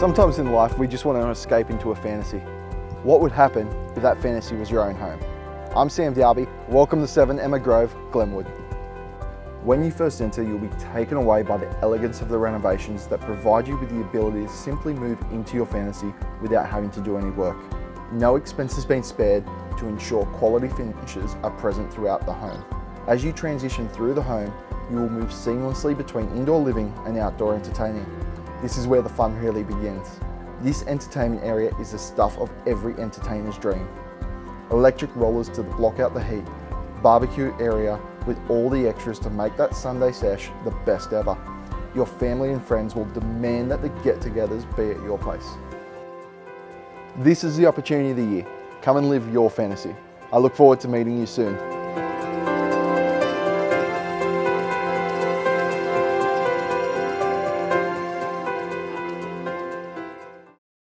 Sometimes in life we just want to escape into a fantasy. What would happen if that fantasy was your own home? I'm Sam Darby, welcome to 7 Emma Grove, Glenwood. When you first enter, you'll be taken away by the elegance of the renovations that provide you with the ability to simply move into your fantasy without having to do any work. No expense has been spared to ensure quality finishes are present throughout the home. As you transition through the home, you will move seamlessly between indoor living and outdoor entertaining. This is where the fun really begins. This entertainment area is the stuff of every entertainer's dream. Electric rollers to block out the heat, barbecue area with all the extras to make that Sunday Sesh the best ever. Your family and friends will demand that the get-togethers be at your place. This is the opportunity of the year. Come and live your fantasy. I look forward to meeting you soon.